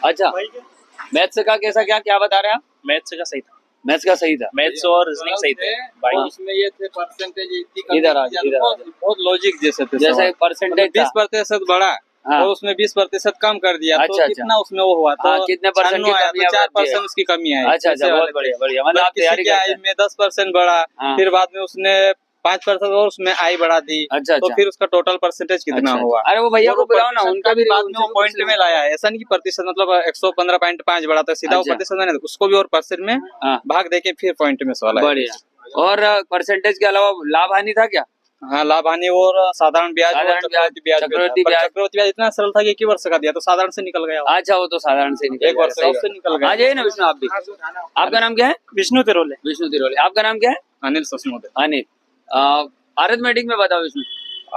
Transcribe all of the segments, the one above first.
अच्छा, मैथ्स का कैसा क्या बता रहे हैं आप? मैथ्स का सही था, मैथ्स का सही था। मैथ्स और रीजनिंग सही थे। बाकी उसमें ये थे परसेंटेज इधर आ बहुत लॉजिक जैसे थे, जैसे परसेंटेज था 20% बढ़ा हाँ। और उसमें 20% कम कर दिया। अच्छा, तो अच्छा। कितना उसमें वो हुआ, तो हाँ, कितने परसेंट की 96 आया, कमी तो है? 4% उसकी कमी आई। अच्छा अच्छा, बहुत बढ़िया बढ़िया। मतलब आप तैयारी करते हैं। में 10% बढ़ा, हाँ। फिर बाद में उसने 5% और उसमें आई बढ़ा दी। अच्छा तो अच्छा। फिर उसका टोटल परसेंटेज कितना अच्छा, हुआ? अरे वो भैया और को बुलाओ ना, प्रतिशत उनका का भी बाद में वो पॉइंट में लाया है। ऐसा नहीं कि प्रतिशत मतलब 115.5 बढ़ा था सीधा, वो अच्छा। प्रतिशत में नहीं, उसको भी और परसेंट में हाँ, भाग देके फिर पॉइंट में सवाल आया। बढ़िया। और परसेंटेज के अलावा लाभ हानि था क्या? हाँ, लाभ हानि और साधारण ब्याज और साधारण चक्रवृद्धि ब्याज भी था। चक्रवृद्धि पर ब्याज। चक्रवृद्धि ब्याज इतना सरल था कि एक ही वर्ष का दिया, तो साधारण से निकल गया। अच्छा, वो तो साधारण से निकल एक वर्ष जाएगा। से निकल गया। आ जाइए ना विष्णु, आप भी। आपका नाम क्या है? विष्णु तिरोले। विष्णु तिरोले। आपका नाम क्या है? अनिल ससमोदे। अनिल। अरिथमेटिक में बताओ विष्णु।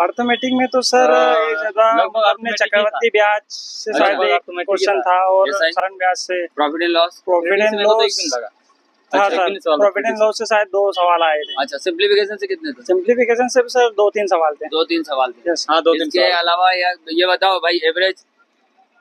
अर्थमेटिक में तो सर एक जगह लगभग अपने arithmetic ही चक्रवर्ती ब्याज से अच्छा, शायद एक arithmetic ही क्वेश्चन था। था और जैसा ही? साधारण ब्याज से profit and loss. Profit and तो एक लॉस दिन लगा। था अच्छा, एक सर। दिन सवाल प्रॉफिट एंड लॉस से शायद 2 सवाल आए थे। अच्छा, सिंप्लीफिकेशन से कितने थे? सिंप्लीफिकेशन से भी सर 2-3 सवाल थे। 2-3 सवाल थे। यस। हाँ, 2-3 इसके अलावा ये बताओ भाई, एवरेज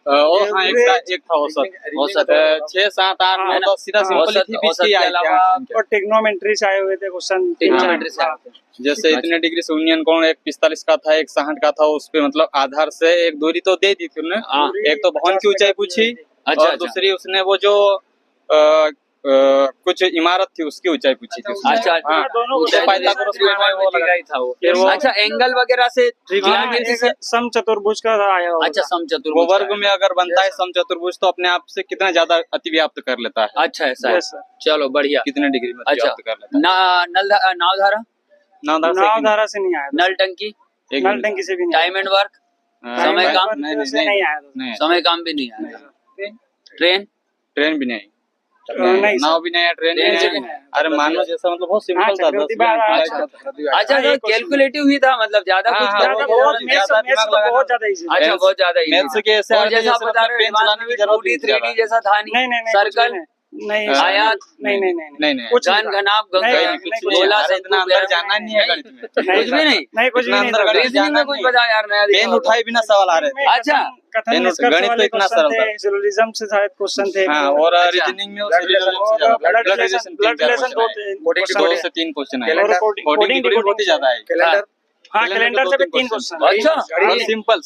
और हाँ, एक था औसत। 6, 7, 8, 9, 10 सीधा सिंपल थी, बीच औसत की के आई अलावा थी। और ट्रिग्नोमेट्री से आए हुए थे क्वेश्चन। ट्रिग्नोमेट्री से आए थे। जैसे इतने डिग्री से यूनियन कोण, एक 45 का था, एक 60 का था, उस पे मतलब आधार से एक दूरी तो दे दी थी उन्होंने। हाँ। एक तो भवन की ऊंचाई पूछी अच्छा, और अच्छा। दूसरी उसने वो जो कुछ इमारत थी उसकी ऊंचाई पूछी थी। अच्छा, हाँ, दोनों तो पाइथागोरस में वो लगा ही था वो। फिर वो अच्छा, एंगल वगैरह से ट्रिग्नोमेट्री से समचतुर्भुज का आया होगा। अच्छा, वो समचतुर्भुज वर्ग में अगर बनता है समचतुर्भुज तो अपने आप से कितना ज्यादा अतिव्याप्त कर लेता है। अच्छा, ऐसा है। Yes sir. चलो बढ़िया। कितने डिग्री में अच्छा, अतिव्याप्त कर लेता है। नावधारा, नाव धारा से नहीं आया था। नल टंकी, नल टंकी से भी नहीं आया। टाइम एंड वर्क, समय टाइम काम वर्क नहीं, से नहीं आया था। नहीं, समय काम भी नहीं आया। ट्रेन ट्रेन भी नहीं, नहीं नाव भी नहीं है, ट्रेन ट्रेन से भी भी नहीं है। अरे मानो जैसा मतलब बहुत हाँ, सिंपल था। चक्रवर्ती ब्याज आया था। अच्छा, तो कैलकुलेटिव ही था, मतलब ज्यादा हाँ, कुछ हाँ, करने ज्यादा की बहुत जरूरत नहीं। मैथ्स मैथ्स तो बहुत ज्यादा इजी। अच्छा, बहुत ज्यादा easy मैथ्स था। के ऐसे और जैसा आप बता रहे हो पेन एडवांस चलाने में की जरूरत 2D 3D नहीं। जैसा था नहीं। नहीं नहीं सर्कल, नहीं आयात, नहीं नहीं नहीं, कुछ घन नहीं था। घनाभ नहीं, गंगा नहीं, कुछ कुछ नहीं, गोला अरे इतना अंदर जाना नहीं है गणित में। कुछ भी नहीं। नहीं कुछ भी इतना नहीं अंदर था। गणित रीजनिंग में कुछ बता यार, नया पेन दिखा उठाए बिना सवाल आ रहे थे। अच्छा। कथन गणित निष्कर्ष तो वाले इतना क्वेश्चन सरल थे, था। सिलोजिज्म से शायद क्वेश्चन थे। हाँ, और अच्छा। रीजनिंग में ब्लड रिलेशन ब्लड रिलेशन 2 से 3 क्वेश्चन आए। और कोडिंग की बहुत ही ज्यादा है। हाँ, कैलेंडर से भी 3 क्वेश्चन। अच्छा, सिंपल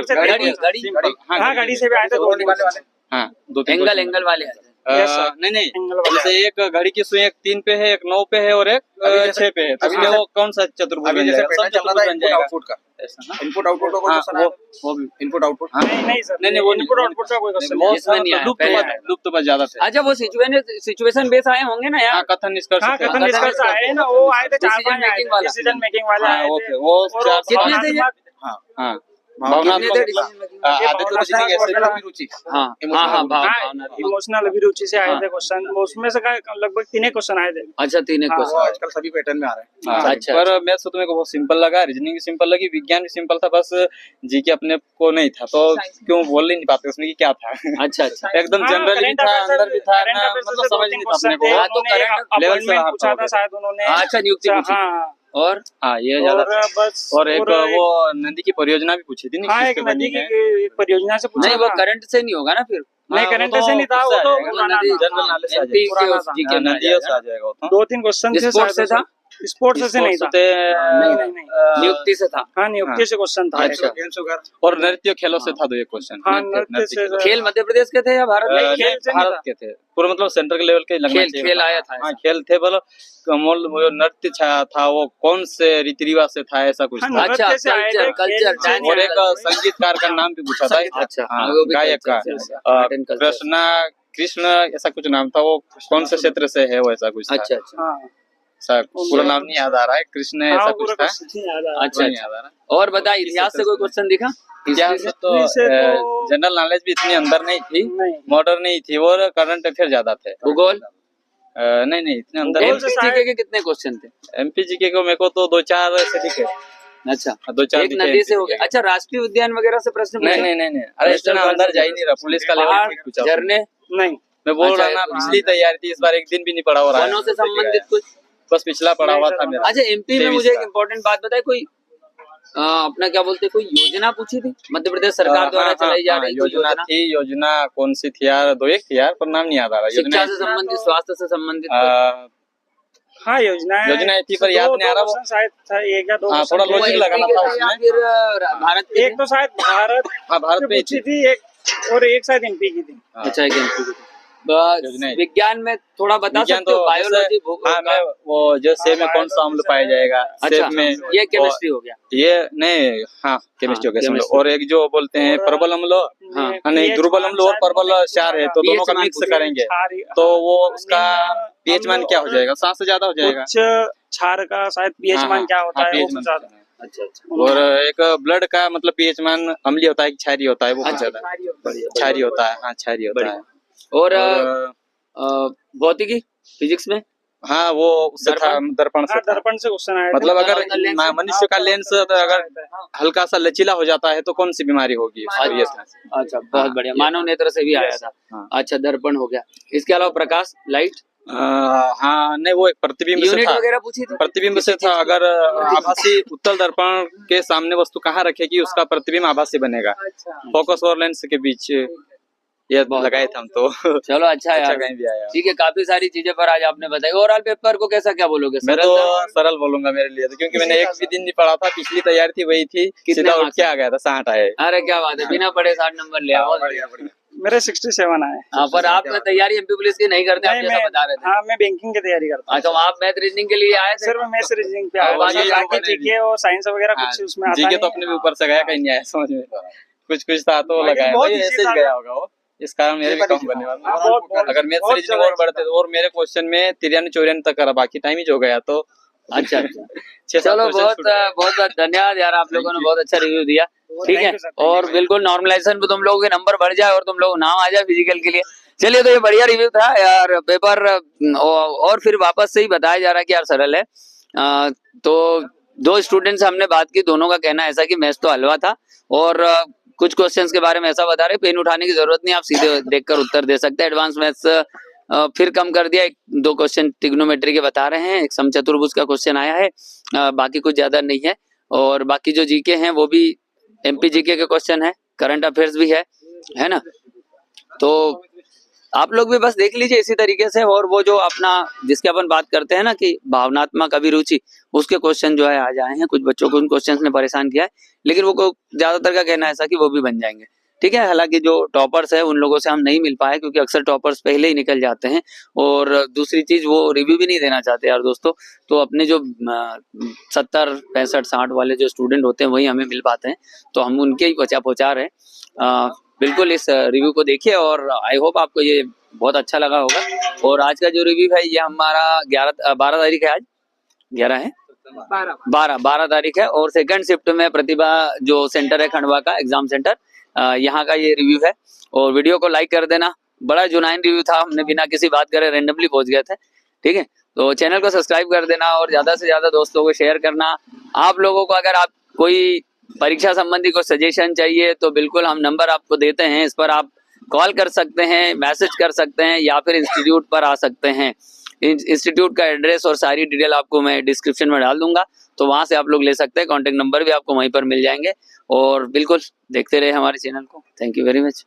कैलेंडर से घड़ी, हाँ, घड़ी से भी आए थे 2 क्वेश्चन। हाँ, 2-3 एंगल एंगल वाले आते हैं। Yes, sir. नहीं एंगल वाले जैसे एक घड़ी की सुई, एक 3 पे है, एक 9 पे है और एक 6 पे है, तो इसमें वो कौन सा चतुर्भुज बन जाएगा? सब चतुर्भुज बन जाएगा। इनपुट आउटपुट का कोई क्वेश्चन आया? वो भी इनपुट आउटपुट नहीं सर, नहीं, वो नहीं, इनपुट आउटपुट का कोई क्वेश्चन वो इसमें नहीं आया, पहले आया। लुप्त बच ज्यादा थे। अच्छा, वो सिचुएशन बेस आए होंगे ना हाँ, यार। कथन निष्कर्ष हाँ, थे। कथन निष्कर्ष आए ना, वो आए थे 4-5 आए Decision making वाला। थे। डिसीजन मेकिंग वाले हाँ, आए वो थे। थे, वो और 4 कितने थे ये? हाँ, कितने थे decision making? आधे तो रीजनिंग ऐसे भावनात्मक भी रुचि। हाँ हाँ हाँ, भावनात्मक। इमोशनल अभिरुचि से आए हाँ। थे क्वेश्चन। उसमें से लगभग 3 क्वेश्चन आए थे। अच्छा, 3 हाँ, क्वेश्चन। आजकल सभी पैटर्न में आ रहे हैं। हाँ, अच्छा, पर मैथ्स तो मेरे को बहुत सिंपल लगा, रीजनिंग भी सिंपल लगी, विज्ञान भी सिंपल था, बस जीके अपने को नहीं था, तो क्यों बोल ही नहीं पाते उसमें कि क्या था। अच्छा अच्छा। एकदम हाँ, जनरल भी current था, affairs अंदर भी था current ना, affairs से मतलब समझ 2-3 नहीं था अपने क्वेश्चन थे। को। हाँ, तो उन्होंने current एक level से अपॉइंटमेंट बाहर पूछा था था शायद उन्होंने। अच्छा, नियुक्ति पूछी। हाँ, और हाँ, ये ज्यादा था। बस और एक वो नदी की परियोजना भी पूछी थी नहीं, हाँ, एक किससे बनी नदी है? की एक परियोजना से पूछा नहीं, वो था। करंट से नहीं होगा ना फिर। नहीं, हाँ, करंट वो तो से नहीं था, वो तो उससे पुराना नदी था। जनरल नॉलेज से आ एमपी जाएगा। पुराना था। के जीके में आ नदियों से जाएगा। आ जाएगा वो तो। 2-3 क्वेश्चन थे स्पोर्ट्स से था? स्पोर्ट्स से नहीं था। नहीं। नियुक्ति से था। हाँ, नियुक्ति से क्वेश्चन था। अच्छा। और नृत्य खेलों से था 2 एक क्वेश्चन। हाँ, नृत्य से खेलों। खेल मध्य प्रदेश के थे या भारत में? नहीं, खेल से नहीं भारत था। के थे पूरा, मतलब सेंट्रल लेवल के लगना चाहिए। खेल आया था हाँ, ऐसा। खेल थे, बोलो कमल वो नृत्य था, वो कौन से रीति रिवाज से था, ऐसा कुछ हाँ, था। अच्छा, नृत्य से आए थे, कल्चर, खेल से नहीं और आए एक थे। संगीतकार का नाम भी पूछा था। अच्छा, हाँ, वो भी गायक का culture से, art and culture। कृष्ण ऐसा कुछ नाम था, वो कौन से क्षेत्र से है, वो ऐसा कुछ था। अच्छा अच्छा हाँ, ऐसा पूरा नाम नहीं याद आ रहा है, कृष्ण हाँ, ऐसा पूरा कुछ था। क्वेश्चन नहीं याद आ रहा। अच्छा नहीं अच्छा। याद आ रहा। और बता, इतिहास से कोई क्वेश्चन दिखा? इतिहास से तो हिस्ट्री से तो- जनरल नॉलेज भी इतनी अंदर नहीं थी, नहीं। मॉडर्न नहीं थी, और करंट अफेयर ज्यादा थे। भूगोल? नहीं इतने अंदर भूगोल नहीं। से एमपीजीके के कितने क्वेश्चन थे? एमपीजीके को मेरे को तो 2-4 से दिखे। अच्छा, 2-4 एक नदी से हो गया। अच्छा, राष्ट्रीय उद्यान वगैरह से प्रश्न नहीं पूछे? नहीं, अरे इतना अंदर जा ही नहीं रहा, पुलिस का लेवल पहाड़, ठीक पूछा। झरने, नहीं। मैं बोल अच्छा, रहा ना, ये पिछली तैयारी थी, इस बार एक दिन भी नहीं पढ़ा हो रहा है। वनों से संबंधित कुछ? बस पिछला पढ़ा हुआ था मेरा। अच्छा, एमपी में 23 मुझे एक का। इम्पोर्टेंट बात बताए, कोई अपना क्या बोलते हैं, कोई योजना पूछी थी मध्य प्रदेश सरकार द्वारा चलाई जा रही कोई योजना थी। योजना कौन सी थी यार, दो एक थी यार, पर नाम नहीं याद आ रहा। शिक्षा से संबंधित, स्वास्थ्य से संबंधित हाँ योजनाएं थी, पर याद नहीं आ रहा वो। शायद था एक या दो हाँ, थोड़ा क्वेश्चन थे। लॉजिक लगाना था उसमें। फिर भारत के एक तो शायद भारत भारत से में पूछी थी एक, और एक शायद एमपी की थी। अच्छा एक MP की थी। बस योजनाएं। विज्ञान में थोड़ा बता विज्ञान सकते हो, तो बायोलॉजी जैसे- हाँ, मैं वो जो सेब में कौन सा अम्ल पाया जाएगा, अच्छा सेब में ये केमिस्ट्री हो गया। ये नहीं, हाँ केमिस्ट्री हो गया समझ लो। chemistry। और एक जो बोलते हैं प्रबल अम्ल, हाँ, नहीं pH दुर्बल मान अम्ल और शायद प्रबल उन्होंने क्षार है, तो pH दोनों का मान मिक्स पूछा। करेंगे क्षार- तो वो उसका निम्न पीएच मान अम्ल क्या हो और जाएगा, 7 से ज्यादा हो जाएगा। उच्च क्षार का शायद पीएच हाँ, मान हाँ, क्या होता हाँ, है वो pH मान पूछा था। अच्छा अच्छा और एक ब्लड का मतलब पीएच मान अम्लीय होता है कि क्षारीय होता है, वो अच्छा, पूछा था। क्षारीय होता है, हाँ क्षारीय होता बढ़िया। है। और और भौतिकी फिजिक्स में हाँ वो उससे था, दर्पण से हाँ था। दर्पण से क्वेश्चन आया था। मतलब अगर लेंस से- मनुष्य का लेंस अगर हल्का सा लचीला हो जाता है तो कौन सी बीमारी होगी, अच्छा। ये था। अच्छा बहुत हाँ, बढ़िया, ये मानव नेत्र से भी आया था। हाँ। अच्छा दर्पण हो गया, इसके अलावा प्रकाश लाइट हाँ नहीं, वो एक प्रतिबिंब से यूनिट था। वगैरह पूछी थी। प्रतिबिंब से था, अगर आभासी उत्तल दर्पण के सामने वस्तु कहाँ रखेगी उसका प्रतिबिंब आभासी बनेगा, फोकस और लेंस के बीच। ये लगाए थे हम तो। चलो अच्छा अच्छा यार, कहीं भी आया। ठीक है, काफी सारी चीजें पर आज आपने बताई। ओवरऑल पेपर को कैसा क्या बोलोगे, मैं सरल तो था? सरल बोलूंगा मेरे लिए तो, क्योंकि मैंने एक भी दिन नहीं पढ़ा था, पिछली तैयारी थी वही थी, सीधा उठ marks के आ गया था, 60 आए। अरे क्या बात है, बिना पढ़े 60 नंबर लिया, बहुत बढ़िया। मेरे 67 आए। हाँ, पर आप तैयारी MP पुलिस की नहीं करते, आप नहीं, जैसा बता रहे थे। हाँ मैं बैंकिंग की तैयारी करता हूँ। अच्छा, आप मैथ रीजनिंग के लिए आए थे? सिर्फ मैथ्स रीजनिंग पे हाँ, आया, बाकी बाकी लोगों ने जीके और साइंस वगैरह कुछ उसमें आता जीके तो नहीं। अपने भी ऊपर से गया, कहीं नहीं आया समझ में, कुछ कुछ था तो बाकी लगाया, बहुत भाई easy ऐसे ही था। गया होगा वो, इस कारण मेरे भी कम बने वाला। हाँ, बहुत- अगर मैथ्स बहुत रीजनिंग ज्यादा और बढ़ते तो, और मेरे क्वेश्चन में 93-94 तक करा, बाकी टाइम ही जो गया तो। अच्छा अच्छा 6-7 चलो, question बहुत छूट गए। बहुत बहुत धन्यवाद यार, आप लोगों ने बहुत अच्छा रिव्यू दिया। ठीक है, Thank you, sir. Thank और बिल्कुल नॉर्मलाइजेशन पे तुम लोगों के नंबर बढ़ जाए और तुम लोग नाम आ जाए फिजिकल के लिए। चलिए, तो ये बढ़िया रिव्यू था यार पेपर, और फिर वापस से ही बताया जा रहा है कि यार सरल है। तो 2 स्टूडेंट से हमने बात की, दोनों का कहना ऐसा कि मैथ्स तो हलवा था, और कुछ क्वेश्चंस के बारे में ऐसा बता रहे, पेन उठाने की जरूरत नहीं, आप सीधे देखकर उत्तर दे सकते हैं। एडवांस मैथ्स फिर कम कर दिया, 2 क्वेश्चन ट्रिग्नोमेट्री के बता रहे हैं, एक समचतुर्भुज का क्वेश्चन आया है, बाकी कुछ ज्यादा नहीं है। और बाकी जो जीके हैं वो भी MP जीके के क्वेश्चन है, करंट अफेयर्स भी है ना। तो आप लोग भी बस देख लीजिए इसी तरीके से, और वो जो अपना जिसके अपन बात करते हैं ना कि भावनात्मक अभिरुचि, उसके क्वेश्चन जो है आ जाए हैं। कुछ बच्चों को उन क्वेश्चंस ने परेशान किया है, लेकिन वो ज्यादातर का कहना ऐसा कि वो भी बन जाएंगे। ठीक है, हालांकि जो टॉपर्स है उन लोगों से हम नहीं मिल पाए, क्योंकि अक्सर टॉपर्स पहले ही निकल जाते हैं, और दूसरी चीज वो रिव्यू भी नहीं देना चाहते यार दोस्तों। तो अपने जो 70, 65, 60 वाले जो स्टूडेंट होते हैं वही हमें मिल पाते हैं, तो हम उनके ही पहुंचा रहे हैं। बिल्कुल इस रिव्यू को देखिए, और आई होप आपको ये बहुत अच्छा लगा होगा। और आज का जो रिव्यू है ये हमारा 12 तारीख है, आज 11 है, 12 तारीख है, और सेकंड शिफ्ट में प्रतिभा जो सेंटर है खंडवा का एग्जाम सेंटर, यहाँ का ये रिव्यू है। और वीडियो को लाइक कर देना, बड़ा जुनाइन रिव्यू था, हमने बिना किसी बात करे रेंडमली पहुंच गए थे। ठीक है, तो चैनल को सब्सक्राइब कर देना, और ज्यादा से ज्यादा दोस्तों को शेयर करना। आप लोगों को अगर आप कोई परीक्षा संबंधी कोई सजेशन चाहिए तो बिल्कुल हम नंबर आपको देते हैं, इस पर आप कॉल कर सकते हैं, मैसेज कर सकते हैं, या फिर इंस्टीट्यूट पर आ सकते हैं। इंस्टीट्यूट का एड्रेस और सारी डिटेल आपको मैं डिस्क्रिप्शन में डाल दूंगा, तो वहां से आप लोग ले सकते हैं। कॉन्टेक्ट नंबर भी आपको वहीं पर मिल जाएंगे। और बिल्कुल देखते रहे हमारे चैनल को। Thank you very much.